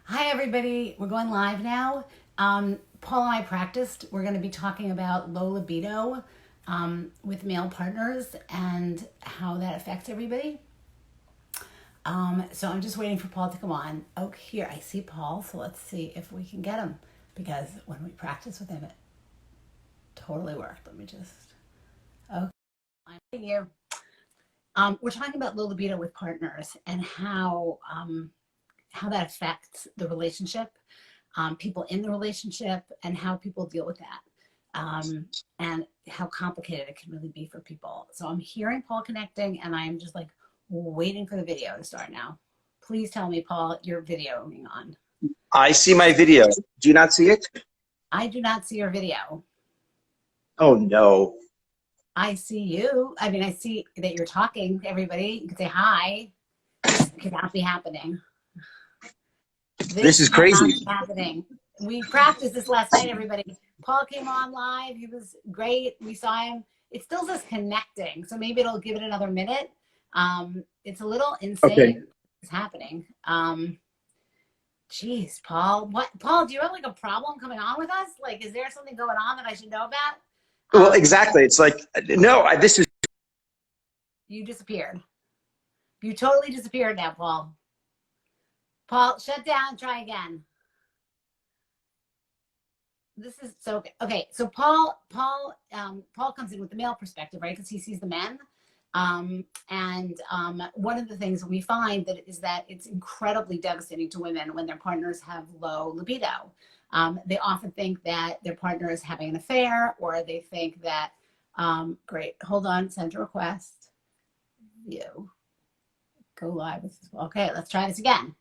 Hi, everybody. We're going live now. Paul and I practiced. We're going to be talking about low libido with male partners and how that affects everybody. So I'm just waiting for Paul to come on. Oh, here, I see Paul. So let's see if we can get him because when we practiced with him, it totally worked. Let me just. Okay, I'm here. We're talking about low libido with partners and how that affects the relationship, people in the relationship, and how people deal with that, and how complicated it can really be for people. So I'm hearing Paul connecting, and I'm just like waiting for the video to start now. Please tell me, Paul, you're videoing on. I see my video. Do you not see it? I do not see your video. Oh no. I see you. I mean, I see that you're talking to everybody. You can say hi. This cannot be happening. This This is cannot be crazy. happening. We practiced this last night, everybody. Paul came on live. He was great. We saw him. It still says connecting, so maybe it'll give it another minute. It's a little Okay. insane. It's happening. Geez, Paul. What, Paul? Do you have like a problem coming on with us? Like, is there something going on that I should know about? Well, Um, exactly. It's like no. This is you disappeared. You totally disappeared now, Paul. Paul, shut down. Try again. This is so okay. So Paul comes in with the male perspective, right? Because he sees the men. One of the things we find that is that it's incredibly devastating to women when their partners have low libido. They often think that their partner is having an affair, or they think that, great, hold on, send a request. You go live. Okay, let's try this again.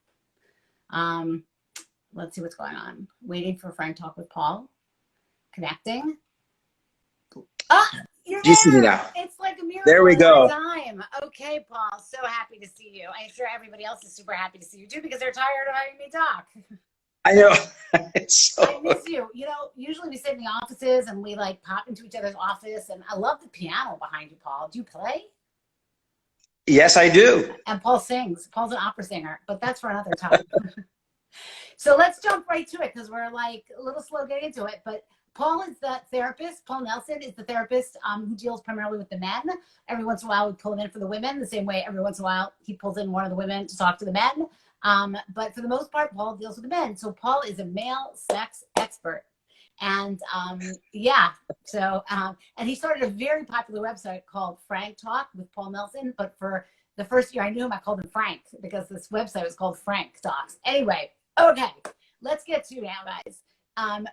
Um, let's see what's going on. Waiting for Frank talk with Paul. Connecting. Ah, you're do you see me there. now? It's like a There miracle we in our go. time. Okay, Paul. So happy to see you. I'm sure everybody else is super happy to see you too because they're tired of having me talk. I know. I So miss you. You know, usually we sit in the offices and we like pop into each other's office, and I love the piano behind you, Paul. Do you play? yes, I do. And Paul sings. Paul's an opera singer, but that's for another time. So let's jump right to it because we're like a little slow getting into it. But Paul is the therapist. Paul Nelson is the therapist who deals primarily with the men. Every once in a while, we pull him in for the women, the same way every once in a while he pulls in one of the women to talk to the men. But for the most part, Paul deals with the men. So Paul is a male sex expert. And yeah, and he started a very popular website called Frank Talk with Paul Nelson. But for the first year I knew him, I called him Frank because this website was called Frank Talks. Anyway, okay, let's get to now, guys.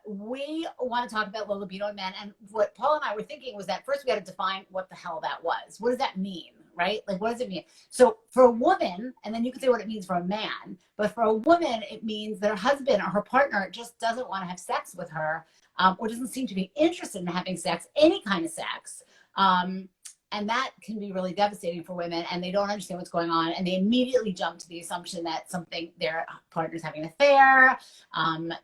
We want to talk about low libido in men, and what Paul and I were thinking was that first we got to define what the hell that was. What does that mean, right? Like, what does it mean? So for a woman, and then you can say what it means for a man, but for a woman, it means that her husband or her partner just doesn't want to have sex with her, or doesn't seem to be interested in having sex, any kind of sex. Um, and that can be really devastating for women, and they don't understand what's going on, and they immediately jump to the assumption that something their partner's having an affair,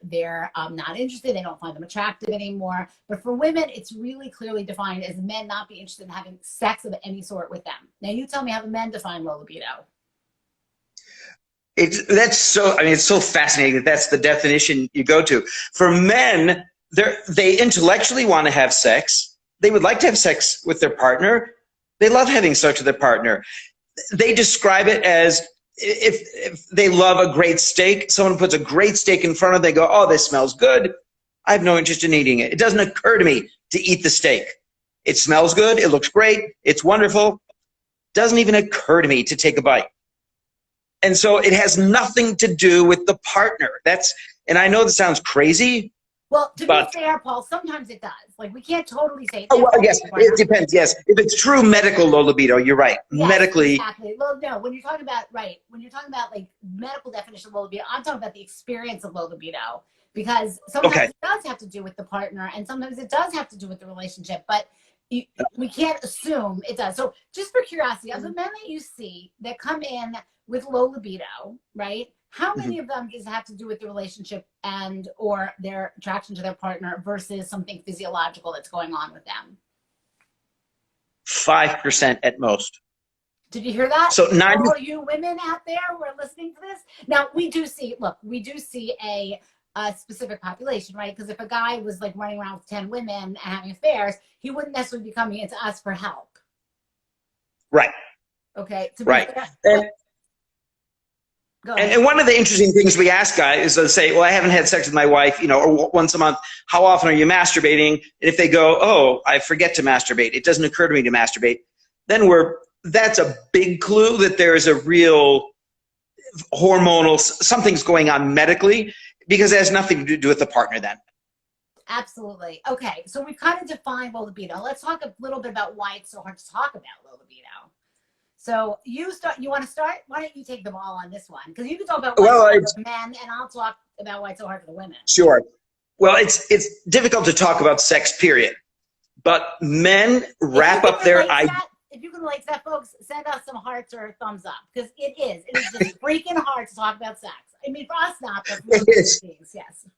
they're not interested, they don't find them attractive anymore. But for women, it's really clearly defined as men not being interested in having sex of any sort with them. Now you tell me how the men define low libido. That's so. I mean, it's so fascinating that that's the definition you go to. For men, they intellectually want to have sex. They would like to have sex with their partner. They love having sex with their partner. They describe it as if they love a great steak, someone puts a great steak in front of them, they go, oh, this smells good. I have no interest in eating it. It doesn't occur to me to eat the steak. It smells good. It looks great. It's wonderful. Doesn't even occur to me to take a bite. And so it has nothing to do with the partner. And I know this sounds crazy, Well, to be but fair, Paul, sometimes it does. Like, we can't totally say it oh, well, definitely yes, with the it partner. depends. Yes, if it's true medical low libido, you're right. Yes, Medically, exactly. Well, no, when you're talking about, right, when you're talking about like medical definition of low libido, I'm talking about the experience of low libido, because sometimes okay. it does have to do with the partner and sometimes it does have to do with the relationship, but you, we can't assume it does. So just for curiosity, of the men that you see that come in with low libido, right? How Mhm. many of them does it have to do with the relationship and or their attraction to their partner versus something physiological that's going on with them? 5% at most. Did you hear that? So 90. All you women out there who are listening to this. Now we do see, look, we do see a specific population, right? Because if a guy was like running around with 10 women and having affairs, he wouldn't necessarily be coming into us for help. Right. Okay. Right. Go ahead. And one of the interesting things we ask guys is they'll say, well, I haven't had sex with my wife, or once a month. How often are you masturbating? And if they go, oh, I forget to masturbate, it doesn't occur to me to masturbate, then that's a big clue that there is a real hormonal, something's going on medically, because it has nothing to do with the partner then. Absolutely. Okay. So we've kind of defined low libido. Let's talk a little bit about why it's so hard to talk about low libido. So you want to start? Why don't you take the ball on this one? Because you can talk about why it's hard for men, and I'll talk about why it's so hard for the women. Sure. Well, it's difficult to talk about sex, period. But men wrap up their if you can relate to that, folks, send us some hearts or thumbs up, because it is just freaking hard to talk about sex. I mean, for us not, but for things, yes.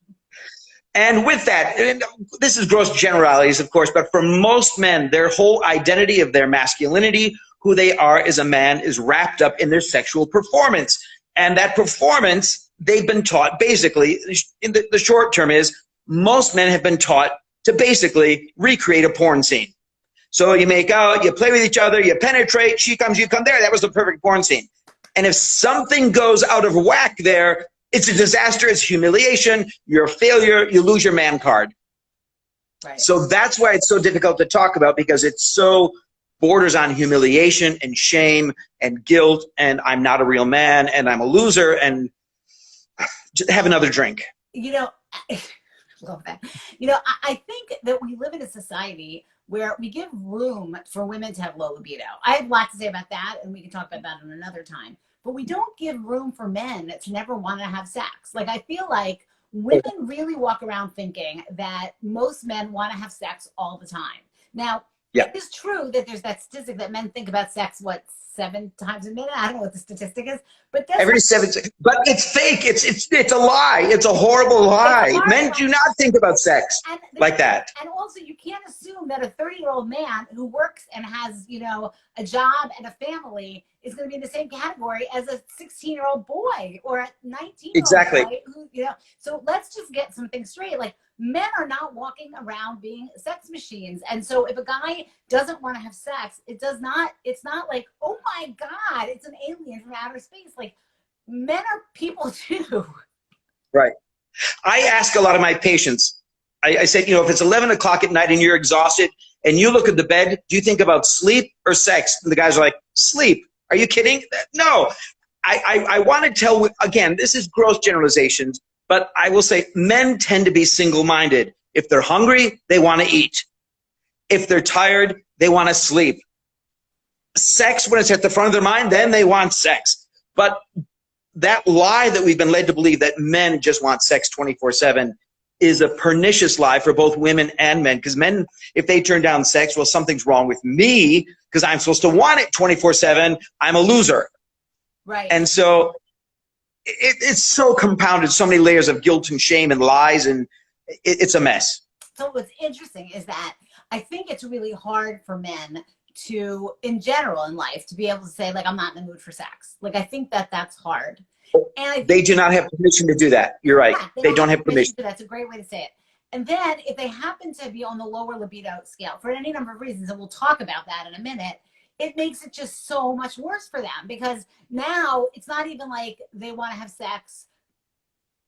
And with that, and this is gross generalities, of course, but for most men, their whole identity of their masculinity, who they are as a man, is wrapped up in their sexual performance. And that performance, they've been taught, basically, in the short term is, most men have been taught to basically recreate a porn scene. So you make out, you play with each other, you penetrate, she comes, you come, there, that was the perfect porn scene. And if something goes out of whack there, it's a disaster, it's humiliation, you're a failure, you lose your man card. Right. So that's why it's so difficult to talk about, because it's so borders on humiliation and shame and guilt, and I'm not a real man, and I'm a loser, and just have another drink. Love that. I think that we live in a society where we give room for women to have low libido. I have a lot to say about that, and we can talk about that in another time. But we don't give room for men to never want to have sex. Like, I feel like women really walk around thinking that most men want to have sex all the time. Now, yeah, it is true that there's that statistic that men think about sex, 7 times a minute? I don't know what the statistic is, but that's every 7. But it's fake. It's a lie. It's a horrible lie. Men do not think about sex like that. And also, you can't assume that a 30-year-old man who works and has, a job and a family is going to be in the same category as a 16-year-old boy or a 19-year-old boy. Who, so let's just get something straight. Like, men are not walking around being sex machines. And so if a guy doesn't want to have sex, it's not like, oh my God, it's an alien from outer space. Like, men are people too. Right. I ask a lot of my patients, I said, if it's 11 o'clock at night and you're exhausted and you look at the bed, do you think about sleep or sex? And the guys are like, sleep. Are you kidding? No. I want to tell, again, this is gross generalizations, but I will say men tend to be single-minded. If they're hungry, they want to eat. If they're tired, they want to sleep. Sex, when it's at the front of their mind, then they want sex. But that lie that we've been led to believe that men just want sex 24/7 is a pernicious lie for both women and men. Because men, if they turn down sex, well, something's wrong with me because I'm supposed to want it 24/7. I'm a loser. Right. And so it's so compounded, so many layers of guilt and shame and lies, and it's a mess. So what's interesting is that I think it's really hard for men to, in general in life, to be able to say, like, I'm not in the mood for sex. Like, I think that's hard. And they do not have permission to do that. You're right. Yeah, they don't have permission. That's a great way to say it. And then if they happen to be on the lower libido scale for any number of reasons, and we'll talk about that in a minute, it makes it just so much worse for them, because now it's not even like they want to have sex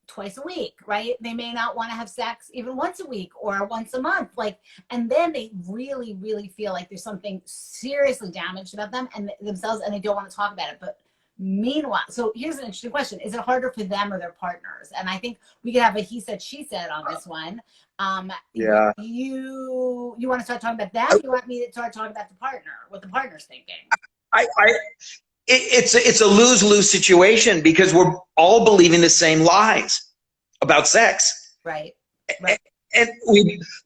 twice a week, right? They may not want to have sex even once a week or once a month. And then they really, really feel like there's something seriously damaged about them and themselves, and they don't want to talk about it. But meanwhile, so here's an interesting question. Is it harder for them or their partners? And I think we could have a he said, she said on this one. Yeah. You want to start talking about that? Or you want me to start talking about the partner, what the partner's thinking? It's a lose-lose situation because we're all believing the same lies about sex. Right. And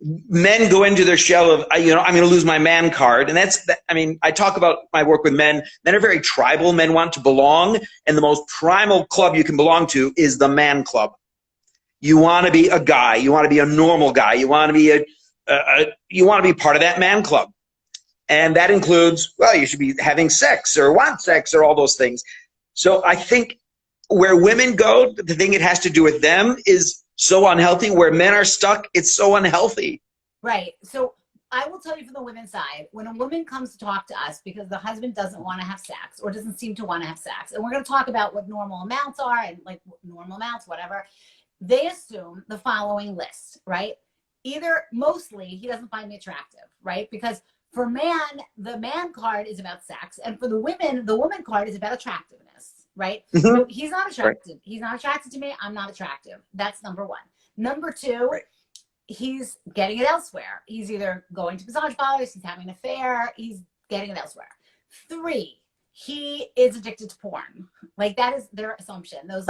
men go into their shell of, I'm going to lose my man card. And I talk about my work with men. Men are very tribal. Men want to belong. And the most primal club you can belong to is the man club. You want to be a guy. You want to be a normal guy. You want to be you want to be part of that man club. And that includes, well, you should be having sex or want sex or all those things. So I think where women go, the thing it has to do with them is so unhealthy. Where men are stuck, it's so unhealthy. Right. So I will tell you from the women's side, when a woman comes to talk to us because the husband doesn't want to have sex or doesn't seem to want to have sex, and we're going to talk about what normal amounts are and like normal amounts, whatever, they assume the following list, right? Either mostly he doesn't find me attractive, right? Because for man, the man card is about sex, and for the woman card is about attractiveness, right? Mhm. So he's not attracted. Right. He's not attracted to me. I'm not attractive. That's number one. Number two, Right. He's getting it elsewhere. He's either going to massage parlors, he's having an affair, he's getting it elsewhere. Three, he is addicted to porn. Like that is their assumption. Those,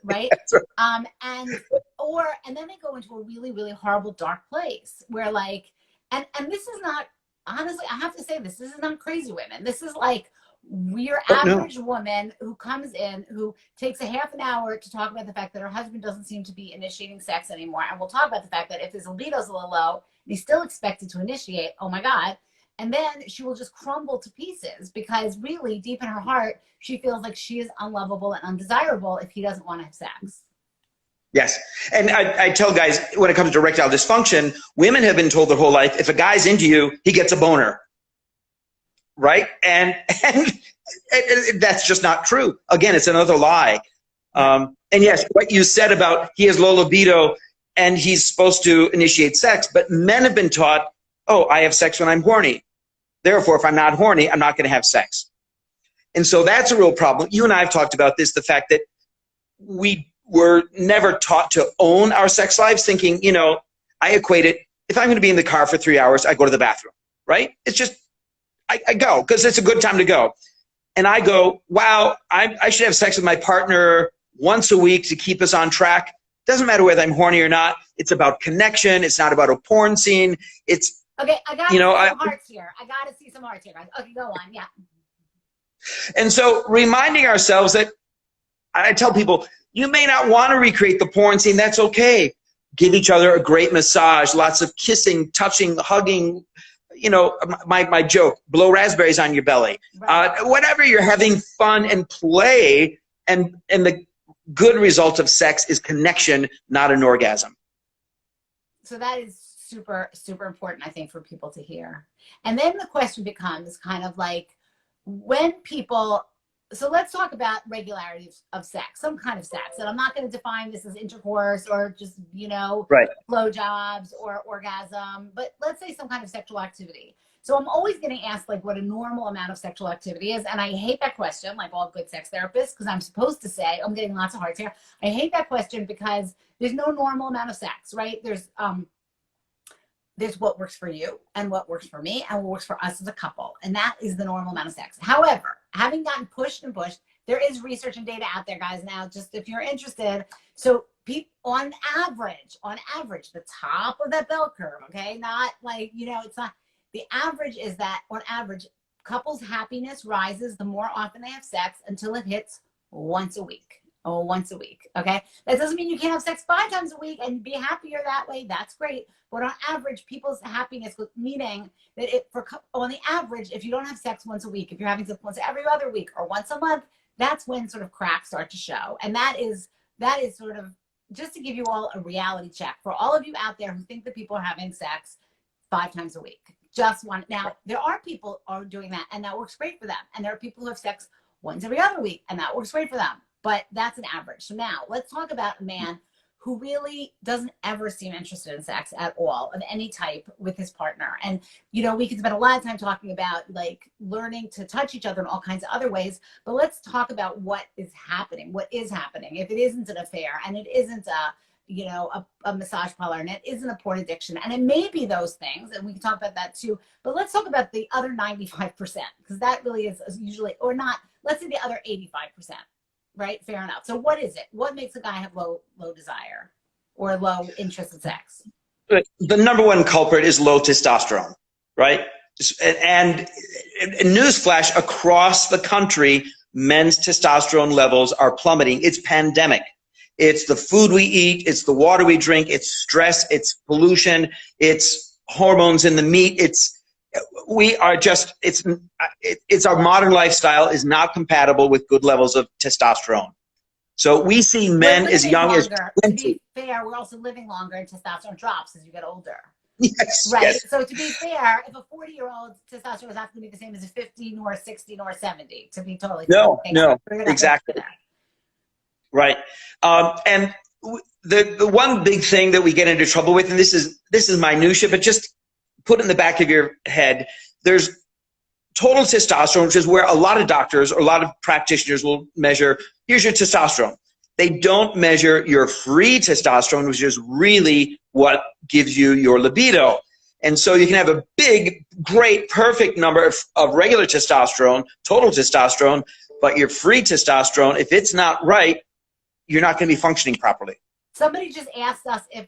right? Right. And then they go into a really, really horrible dark place where like, and this is not, honestly, I have to say this is not crazy women. This is like your average woman who comes in, who takes a half an hour to talk about the fact that her husband doesn't seem to be initiating sex anymore. And we'll talk about the fact that if his libido's a little low, and he's still expected to initiate, oh my God. And then she will just crumble to pieces because really deep in her heart, she feels like she is unlovable and undesirable if he doesn't want to have sex. Yes. And I tell guys, when it comes to erectile dysfunction, women have been told their whole life, if a guy's into you, he gets a boner. Right? And that's just not true. Again, it's another lie. And yes, what you said about he has low libido and he's supposed to initiate sex, but men have been taught, oh, I have sex when I'm horny. Therefore, if I'm not horny, I'm not going to have sex. And so that's a real problem. You and I have talked about this, the fact that we were never taught to own our sex lives, thinking, I equate it, if I'm going to be in the car for 3 hours, I go to the bathroom, right? It's just, I go because it's a good time to go. And I go, wow, I should have sex with my partner once a week to keep us on track. Doesn't matter whether I'm horny or not. It's about connection. It's not about a porn scene. It's, okay, I got to see some hearts here. I got to see some hearts here, guys. Okay, go on, yeah. And so reminding ourselves that, I tell people, you may not want to recreate the porn scene. That's okay. Give each other a great massage, lots of kissing, touching, hugging. My joke, blow raspberries on your belly. Right. Whatever, you're having fun and play, and the good result of sex is connection, not an orgasm. So that is super, super important, I think, for people to hear. And then the question becomes kind of like when people, so let's talk about regularity of sex, some kind of sex. And I'm not going to define this as intercourse or just, Right. blowjobs or orgasm, but let's say some kind of sexual activity. So I'm always getting asked like what a normal amount of sexual activity is. And I hate that question, like all good sex therapists, because I'm supposed to say, I'm getting lots of hearts here. I hate that question because there's no normal amount of sex, right? There's what works for you and what works for me and what works for us as a couple. And that is the normal amount of sex. However, having gotten pushed and pushed, there is research and data out there, guys, now, just if you're interested. So on average, the top of that bell curve, okay? Not like, it's not, the average is that on average, couples' happiness rises the more often they have sex until it hits once a week. Once a week, okay? That doesn't mean you can't have sex 5 times a week and be happier that way. That's great. But on average, people's happiness, meaning that on the average, if you don't have sex once a week, if you're having sex once every other week or once a month, that's when sort of cracks start to show. And that is sort of, just to give you all a reality check, for all of you out there who think that people are having sex 5 times a week. Just one. Now, there are people who are doing that, and that works great for them. And there are people who have sex once every other week, and that works great for them. But that's an average. So now let's talk about a man who really doesn't ever seem interested in sex at all of any type with his partner. And, we could spend a lot of time talking about like learning to touch each other in all kinds of other ways, but let's talk about what is happening. If it isn't an affair and it isn't a massage parlor and it isn't a porn addiction, and it may be those things, and we can talk about that too, but let's talk about the other 95%, because that really is usually, or not, let's say the other 85%. Right? Fair enough. So what is it? What makes a guy have low desire or low interest in sex? The number one culprit is low testosterone, right? And newsflash, across the country, men's testosterone levels are plummeting. It's pandemic. It's the food we eat. It's the water we drink. It's stress. It's pollution. It's hormones in the meat. It's we are just, it's our modern lifestyle is not compatible with good levels of testosterone. So we see men as young as 20. To be fair, we're also living longer and testosterone drops as you get older. Yes, right. yes. So to be fair, if a 40-year-old testosterone is not going to be the same as a 50 nor 60 nor 70, to be totally no, fair. no, exactly. Right. And the one big thing that we get into trouble with, and this is minutia, but just put it in the back of your head, there's total testosterone, which is where a lot of doctors or a lot of practitioners will measure, here's your testosterone. They don't measure your free testosterone, which is really what gives you your libido. And so you can have a big, great, perfect number of regular testosterone, total testosterone, but your free testosterone, if it's not right, you're not going to be functioning properly. Somebody just asked us if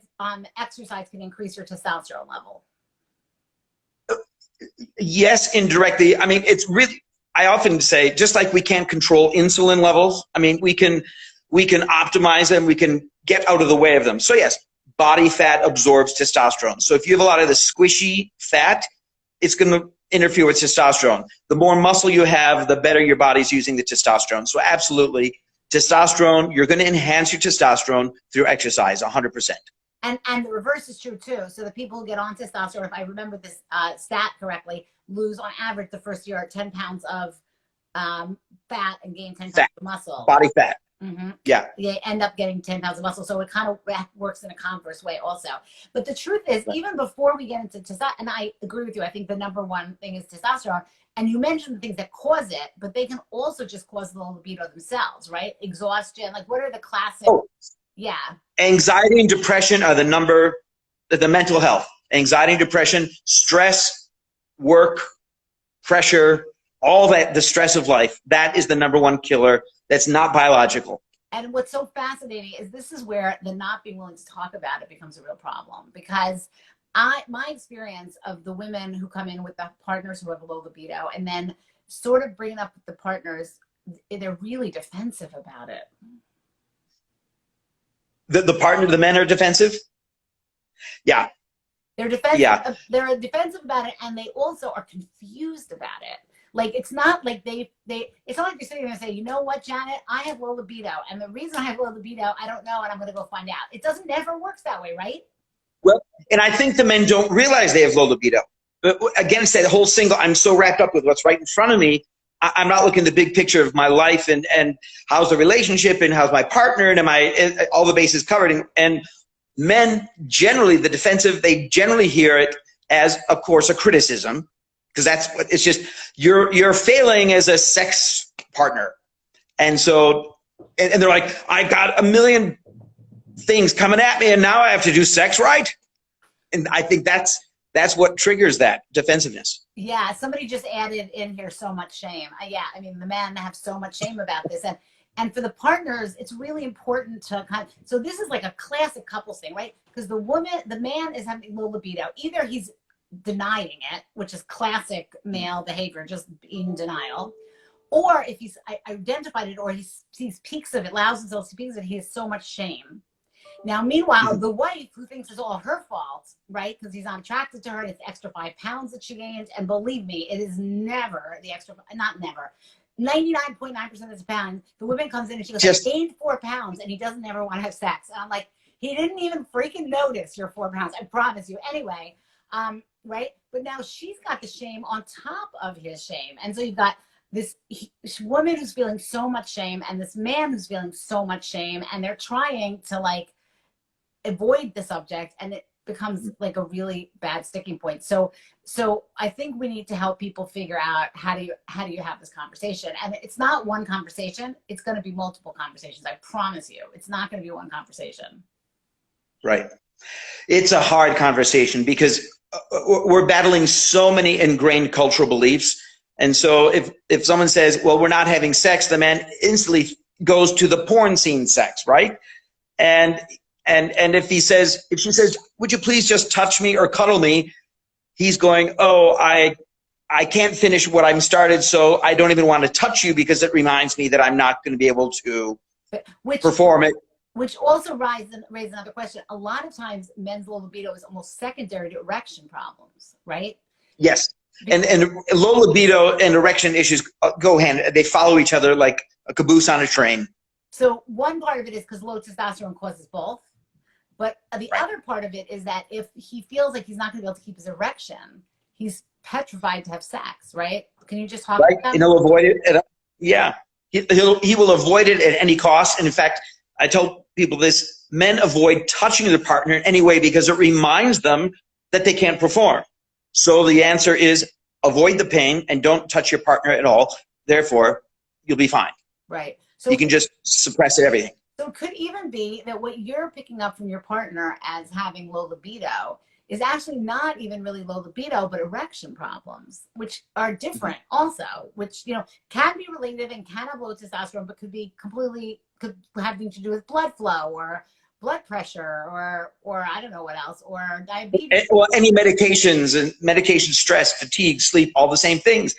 exercise can increase your testosterone level. Yes, indirectly. I mean, it's really, I often say, just like we can't control insulin levels, I mean, we can optimize them, we can get out of the way of them. So yes, body fat absorbs testosterone. So if you have a lot of the squishy fat, it's going to interfere with testosterone. The more muscle you have, the better your body's using the testosterone. So absolutely, testosterone, you're going to enhance your testosterone through exercise, 100%. And the reverse is true too. So the people who get on testosterone, if I remember this stat correctly, lose on average the first year 10 pounds of fat and gain 10 pounds of muscle. Body fat. Mm-hmm. Yeah. They end up getting 10 pounds of muscle. So it kind of works in a converse way also. But the truth is, even before we get into testosterone, and I agree with you, I think the number one thing is testosterone. And you mentioned the things that cause it, but they can also just cause the libido themselves, right? Exhaustion. Like, what are the classic? Oh. Yeah. Anxiety and depression are the mental health. Anxiety and depression, stress, work, pressure, all that, the stress of life, that is the number one killer. That's not biological. And what's so fascinating is this is where the not being willing to talk about it becomes a real problem, because my experience of the women who come in with the partners who have a low libido and then sort of bring it up with the partners, they're really defensive about it. The men are defensive? Yeah. They're defensive. Yeah. They're defensive about it, and they also are confused about it. Like, it's not like it's not like you're sitting there and say, you know what, Janet, I have low libido, and the reason I have low libido, I don't know, and I'm going to go find out. It never works that way, right? Well, and I think the men don't realize they have low libido. But again, say the whole single, I'm so wrapped up with what's right in front of me, I'm not looking at the big picture of my life and how's the relationship and how's my partner and all the bases covered. And men generally, the defensive, they generally hear it as, of course, a criticism, because that's what it's just, you're failing as a sex partner. And so, and they're like, I got a million things coming at me and now I have to do sex right. And I think that's what triggers that defensiveness. Yeah, somebody just added in here so much shame. Yeah, I mean, the men have so much shame about this. And for the partners, it's really important to so this is like a classic couples thing, right? Because the man is having low libido. Either he's denying it, which is classic male behavior, just being in denial. Or if he's identified it or he sees peaks of it, allows himself to see peaks of it, he has so much shame. Now, meanwhile, the wife, who thinks it's all her fault, right? Because he's not attracted to her, and it's extra 5 pounds that she gained. And believe me, it is never the extra, not never, 99.9% of the pound. The woman comes in and she goes, I gained 4 pounds, and he doesn't ever want to have sex. And I'm like, he didn't even freaking notice your 4 pounds. I promise you. Anyway, right? But now she's got the shame on top of his shame. And so you've got this woman who's feeling so much shame and this man who's feeling so much shame, and they're trying to like avoid the subject, and it becomes like a really bad sticking point. So I think we need to help people figure out how do you have this conversation. And it's not one conversation, it's going to be multiple conversations. I promise you, it's not going to be one conversation. Right. It's a hard conversation because we're battling so many ingrained cultural beliefs. And so if someone says, well, we're not having sex, the man instantly goes to the porn scene sex, right? And if she says, would you please just touch me or cuddle me? He's going, oh, I can't finish what I'm started, so I don't even want to touch you because it reminds me that I'm not going to be able to perform it. Which also raises another question. A lot of times men's low libido is almost secondary to erection problems, right? Yes. And low libido and erection issues go hand. They follow each other like a caboose on a train. So one part of it is because low testosterone causes both. But the other part of it is that if he feels like he's not going to be able to keep his erection, he's petrified to have sex, right? Can you just talk about that? And he'll avoid it. Yeah. He will avoid it at any cost. And in fact, I tell people this, men avoid touching their partner in any way because it reminds them that they can't perform. So the answer is avoid the pain and don't touch your partner at all. Therefore, you'll be fine. Right. So you can just suppress everything. So it could even be that what you're picking up from your partner as having low libido is actually not even really low libido, but erection problems, which are different also, which, you know, can be related and can have low testosterone, but could having to do with blood flow or blood pressure or I don't know what else, or diabetes. Well, any medications and medication, stress, fatigue, sleep, all the same things.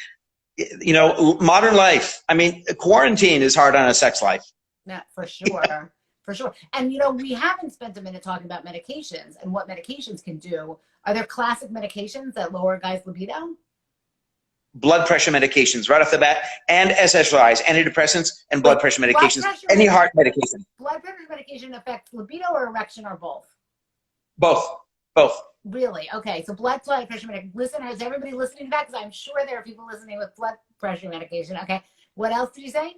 You know, modern life. I mean, quarantine is hard on a sex life. Yeah, for sure. For sure. And, you know, we haven't spent a minute talking about medications and what medications can do. Are there classic medications that lower guys' libido? Blood pressure medications right off the bat, and SSRIs, antidepressants, and blood pressure medications. Any heart medication. Blood pressure medication affects libido or erection or both? Both. Both. Really? Okay. So blood pressure medication. Listeners, everybody listening to that? Because I'm sure there are people listening with blood pressure medication. Okay. What else did you say?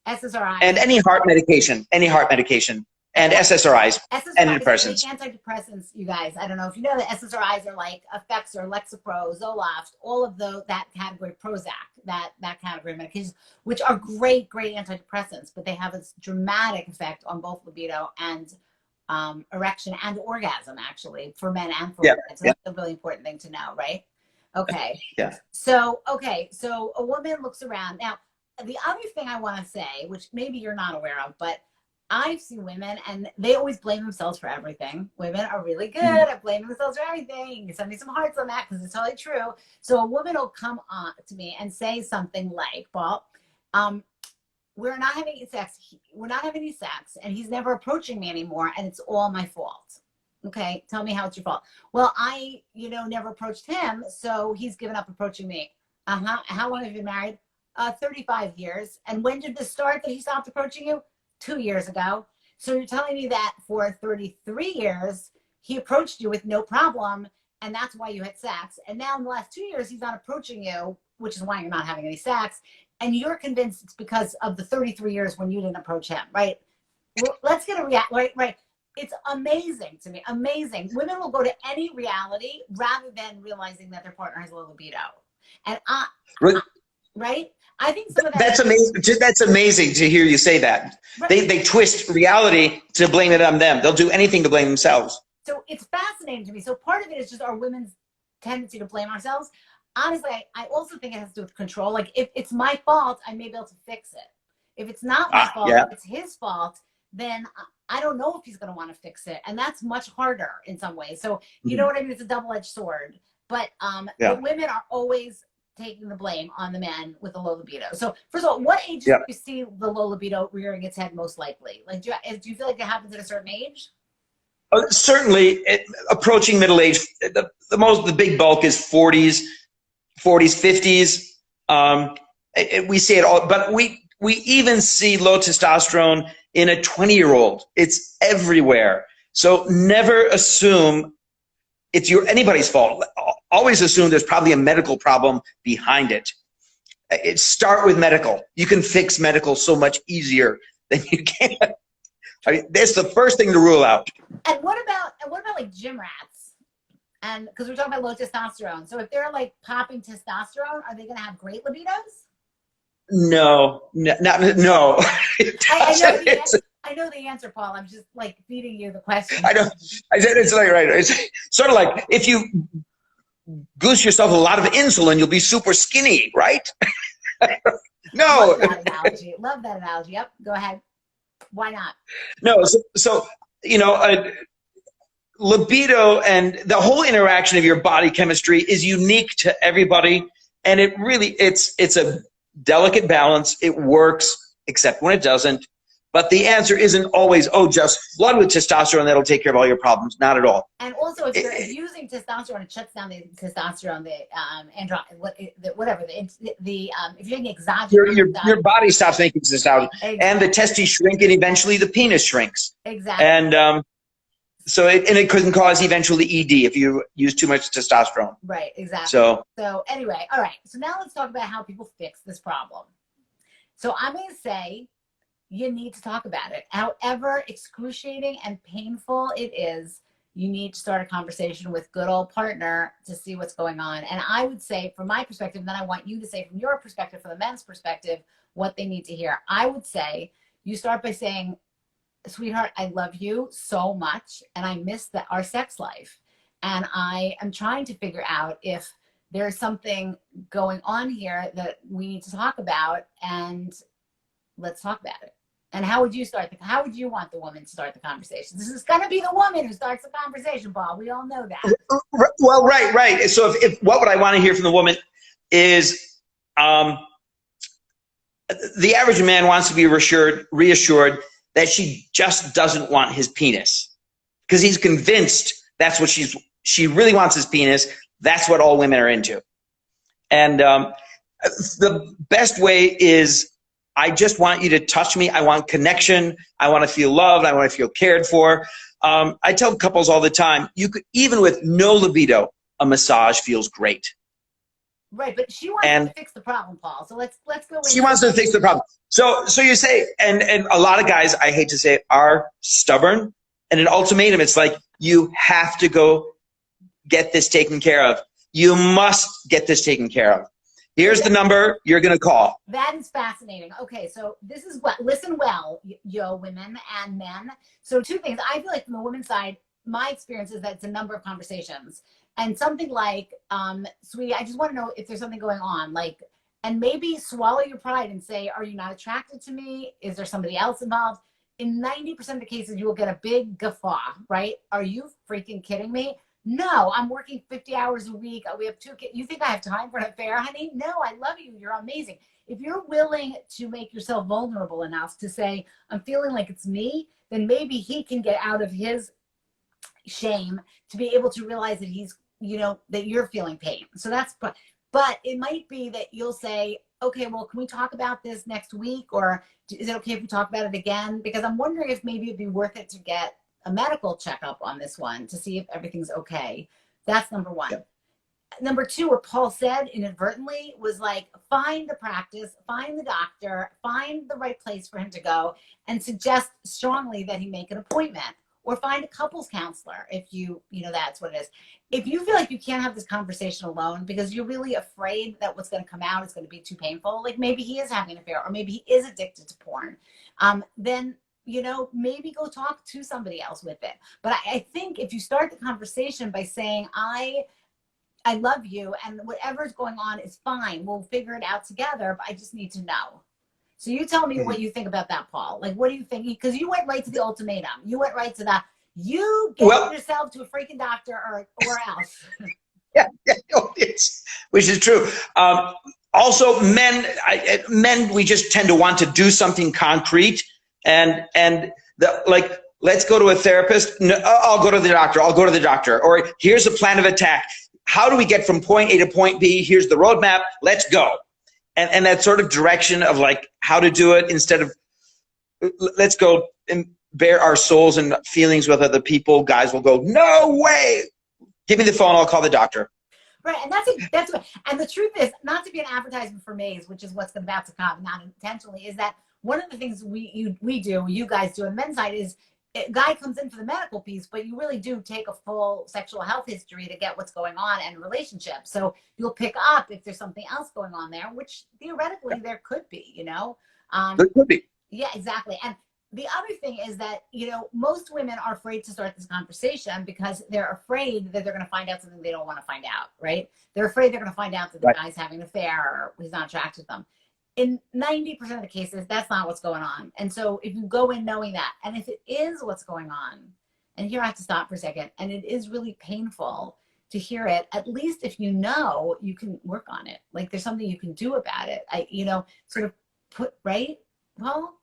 SSRIs. And any heart medication. Any heart medication. And SSRIs. Antidepressants. Antidepressants, you guys. I don't know if you know that SSRIs are like Effexor, Lexapro, Zoloft, all of that category, Prozac, that category of medications, which are great antidepressants, but they have a dramatic effect on both libido and erection and orgasm, actually, for men and for women. So that's a really important thing to know, right? Okay. Yeah. So a woman looks around. Now, the other thing I want to say, which maybe you're not aware of, but I've seen women and they always blame themselves for everything. Women are really good at blaming themselves for everything. You can send me some hearts on that because it's totally true. So a woman will come on to me and say something like, well, we're not having sex. We're not having any sex and he's never approaching me anymore and it's all my fault. Okay, tell me how it's your fault. Well, I, never approached him, so he's given up approaching me. How long have you been married? 35 years. And when did this start that he stopped approaching you? 2 years ago. So you're telling me that for 33 years, he approached you with no problem, and that's why you had sex. And now in the last 2 years, he's not approaching you, which is why you're not having any sex. And you're convinced it's because of the 33 years when you didn't approach him, right? Well, let's get a right. It's amazing to me. Amazing. Women will go to any reality rather than realizing that their partner has low libido. And right? I think some of that. That's amazing. That's amazing to hear you say that. Right. They twist reality to blame it on them. They'll do anything to blame themselves. So it's fascinating to me. So part of it is just our women's tendency to blame ourselves. Honestly, I also think it has to do with control. Like if it's my fault, I may be able to fix it. If it's not my fault, if it's his fault, then I don't know if he's going to want to fix it. And that's much harder in some ways. So you know what I mean? It's a double-edged sword. But the women are always taking the blame on the men with the low libido. So first of all, what age do you see the low libido rearing its head most likely? Like, do you feel like it happens at a certain age? Certainly, approaching middle age. The big bulk is 40s, 50s. We see it all, but we even see low testosterone in a 20-year-old. It's everywhere. So never assume it's anybody's fault. Always assume there's probably a medical problem behind it. Start with medical. You can fix medical so much easier than you can. I mean, that's the first thing to rule out. And what about like gym rats? And because we're talking about low testosterone. So if they're like popping testosterone, are they going to have great libidos? No. I know the answer, Paul. I'm just like feeding you the question. I know. It's like right. It's sort of like if you goose yourself a lot of insulin, you'll be super skinny, right? No. Love that analogy. Yep. Go ahead. Why not? No. So libido and the whole interaction of your body chemistry is unique to everybody, and it's a delicate balance. It works, except when it doesn't. But the answer isn't always, oh, just flood with testosterone, that'll take care of all your problems. Not at all. And also, if you're abusing testosterone, it shuts down the testosterone, whatever. If you're taking exogenous, your body stops making testosterone, exactly. And the testes shrink, and eventually the penis shrinks. Exactly. And so it can cause eventually ED if you use too much testosterone. Right. Exactly. So anyway, all right. So now let's talk about how people fix this problem. So I'm going to say, you need to talk about it. However excruciating and painful it is, you need to start a conversation with good old partner to see what's going on. And I would say, from my perspective, and then I want you to say from your perspective, from the men's perspective, what they need to hear. I would say you start by saying, sweetheart, I love you so much, and I miss our sex life. And I am trying to figure out if there's something going on here that we need to talk about, and let's talk about it. And how would you want the woman to start the conversation? This is going to be the woman who starts the conversation, Paul. We all know that. Well, right. So if what would I want to hear from the woman is, the average man wants to be reassured that she just doesn't want his penis, because he's convinced that's what she really wants, his penis. That's what all women are into. And the best way is, I just want you to touch me. I want connection. I want to feel loved. I want to feel cared for. I tell couples all the time, you could, even with no libido, a massage feels great. Right, but she wants to fix the problem, Paul. So let's go. She wants to fix the problem. So you say, and a lot of guys, I hate to say it, are stubborn. And an ultimatum, it's like, you have to go get this taken care of. You must get this taken care of. Here's the number you're going to call. That is fascinating. Okay, so this is what, listen well, yo, women and men. So two things. I feel like from the women's side, my experience is that it's a number of conversations. And something like, sweetie, I just want to know if there's something going on. Like, and maybe swallow your pride and say, are you not attracted to me? Is there somebody else involved? In 90% of the cases, you will get a big guffaw, right? Are you freaking kidding me? No, I'm working 50 hours a week. We have 2 kids. You think I have time for an affair, honey? No, I love you. You're amazing. If you're willing to make yourself vulnerable enough to say, I'm feeling like it's me, then maybe he can get out of his shame to be able to realize that he's, that you're feeling pain. So that's, but it might be that you'll say, okay, well, can we talk about this next week? Or is it okay if we talk about it again? Because I'm wondering if maybe it'd be worth it to get a medical checkup on this one to see if everything's okay. That's number one. Yep. Number two, what Paul said inadvertently was like, find the practice, find the doctor, find the right place for him to go, and suggest strongly that he make an appointment, or find a couples counselor if that's what it is. If you feel like you can't have this conversation alone because you're really afraid that what's going to come out is going to be too painful, like maybe he is having an affair or maybe he is addicted to porn, then maybe go talk to somebody else with it. But I think if you start the conversation by saying, I love you, and whatever's going on is fine, we'll figure it out together, but I just need to know. So you tell me what you think about that, Paul. Like, what do you think? Because you went right to the ultimatum. You went right to the, you get yourself to a freaking doctor or else. Yeah, which is true. Also, men, we just tend to want to do something concrete. And let's go to a therapist. No, I'll go to the doctor. I'll go to the doctor. Or here's a plan of attack. How do we get from point A to point B? Here's the roadmap. Let's go. And that sort of direction of like how to do it, instead of let's go and bare our souls and feelings with other people. Guys will go, no way. Give me the phone. I'll call the doctor. Right, and that's what. And the truth is, not to be an advertisement for Maze, which is what's about to come, not intentionally, is that one of the things we do, you guys do on the men's side, is a guy comes in for the medical piece, but you really do take a full sexual health history to get what's going on and relationships. So you'll pick up if there's something else going on there, which theoretically there could be, There could be. Yeah, exactly. And the other thing is that, most women are afraid to start this conversation because they're afraid that they're going to find out something they don't want to find out, right? They're afraid they're going to find out that the guy's having an affair or he's not attracted to them. In 90% of the cases, that's not what's going on. And so if you go in knowing that, and if it is what's going on, and here I have to stop for a second, and it is really painful to hear it, at least if you can work on it. Like there's something you can do about it. Sort of put, right? Well,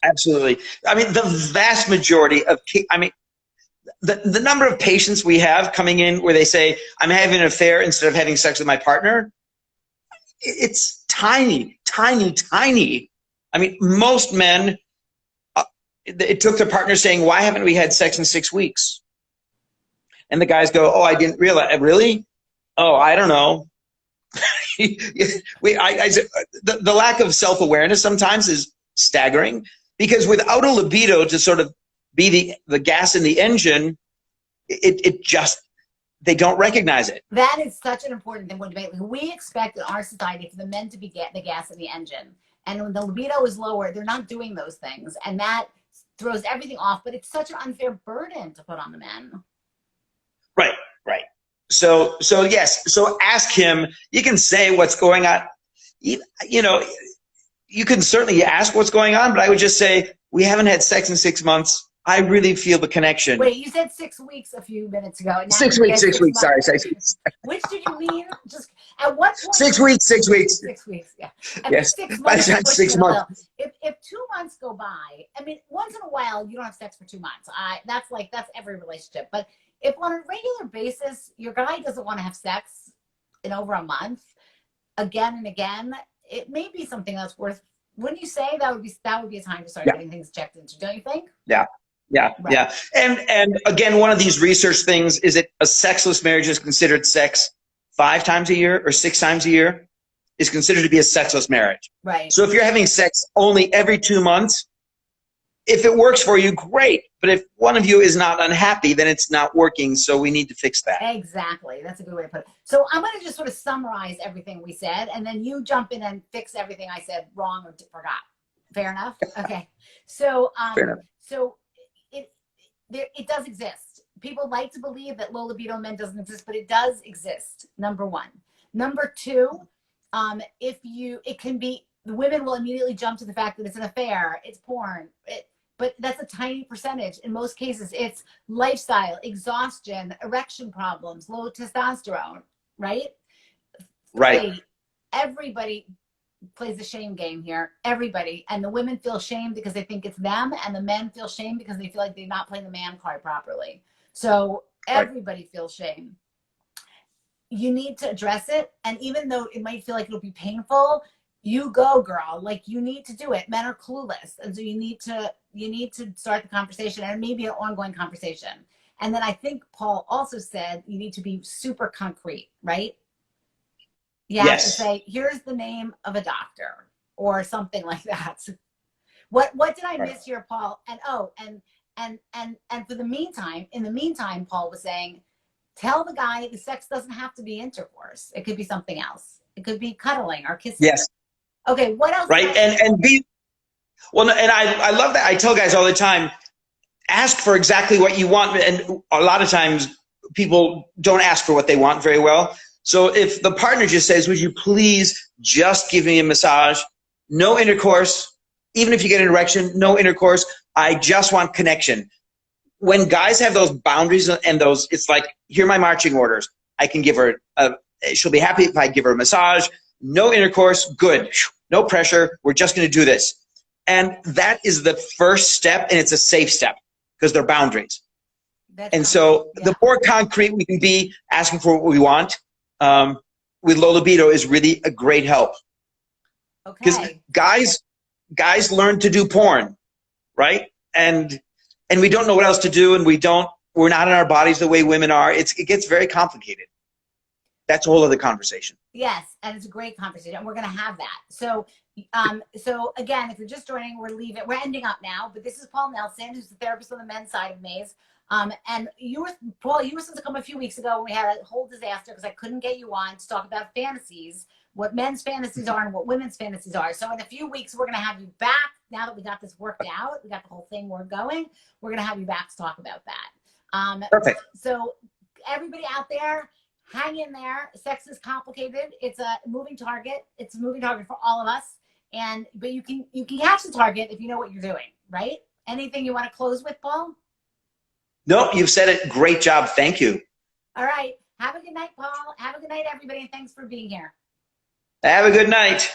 Absolutely. I mean, the vast majority of, I mean, the number of patients we have coming in where they say, I'm having an affair instead of having sex with my partner, it's tiny, tiny, tiny. I mean, most men, it took their partner saying, why haven't we had sex in 6 weeks? And the guys go, oh, I didn't realize. Really? Oh, I don't know. The lack of self-awareness sometimes is staggering, because without a libido to sort of be the gas in the engine, it just, they don't recognize it. That is such an important thing. We expect in our society for the men to be the gas in the engine. And when the libido is lower, they're not doing those things. And that throws everything off. But it's such an unfair burden to put on the men. Right, right. So yes. So ask him. You can say what's going on. You know, you can certainly ask what's going on, but I would just say, we haven't had sex in 6 months. I really feel the connection. Wait, you said 6 weeks a few minutes ago. Now 6 weeks, 6 weeks. Sorry, 6 weeks. Which did you mean? Just at what point? 6 weeks, 6 weeks. 6 weeks, yeah. And Yes. 6 By the months. time 6 months. If 2 months go by, I mean, once in a while you don't have sex for 2 months. That's every relationship. But if on a regular basis your guy doesn't want to have sex in over a month, again and again, it may be something that's worth. Wouldn't you say that would be a time to start getting things checked into? Don't you think? Yeah. Yeah, right. Yeah. And again, one of these research things is that a sexless marriage is considered sex 5 times a year or 6 times a year is considered to be a sexless marriage. Right. So if you're having sex only every 2 months, if it works for you, great. But if one of you is not unhappy, then it's not working. So we need to fix that. Exactly. That's a good way to put it. So I'm going to just sort of summarize everything we said, and then you jump in and fix everything I said wrong or forgot. Fair enough? Okay. So, Fair enough. So it does exist. People like to believe that low libido men doesn't exist, but it does exist. Number one. Number two, it can be, the women will immediately jump to the fact that it's an affair, it's porn, but that's a tiny percentage. In most cases, it's lifestyle, exhaustion, erection problems, low testosterone, right? Right. Everybody plays the shame game here. Everybody. And the women feel shame because they think it's them, and the men feel shame because they feel like they're not playing the man card properly. So everybody feels shame. You need to address it. And even though it might feel like it'll be painful, you go, girl. Like, you need to do it. Men are clueless. And so you need to start the conversation, and maybe an ongoing conversation. And then I think Paul also said you need to be super concrete, right? You have to say, here's the name of a doctor or something like that. What did I miss here, Paul? And for the meantime, in the meantime, Paul was saying, tell the guy the sex doesn't have to be intercourse. It could be something else. It could be cuddling or kissing. Yes. Okay, what else? Right. And I love that. I tell guys all the time, ask for exactly what you want. And a lot of times people don't ask for what they want very well. So if the partner just says, would you please just give me a massage? No intercourse. Even if you get an erection, no intercourse. I just want connection. When guys have those boundaries and those, it's like, here are my marching orders. I can give her, she'll be happy if I give her a massage. No intercourse, good. No pressure. We're just going to do this. And that is the first step, and it's a safe step because they're boundaries. The more concrete we can be asking for what we want, with low libido is really a great help. Because guys learn to do porn, right? And we don't know what else to do, and we're not in our bodies the way women are. It gets very complicated. That's a whole other conversation. Yes, and it's a great conversation, and we're going to have that. So again, if you're just joining, we're ending up now, but this is Paul Nelson, who's the therapist on the men's side of Maze. And Paul, you were supposed to come a few weeks ago when we had a whole disaster because I couldn't get you on to talk about fantasies, what men's fantasies are and what women's fantasies are. So in a few weeks, we're going to have you back. Now that we got this worked out, we got the whole thing we're going to have you back to talk about that. Perfect. So everybody out there, hang in there. Sex is complicated. It's a moving target. It's a moving target for all of us. But you can catch the target if you know what you're doing, right? Anything you want to close with, Paul? No, you've said it. Great job. Thank you. All right. Have a good night, Paul. Have a good night, everybody. And thanks for being here. Have a good night.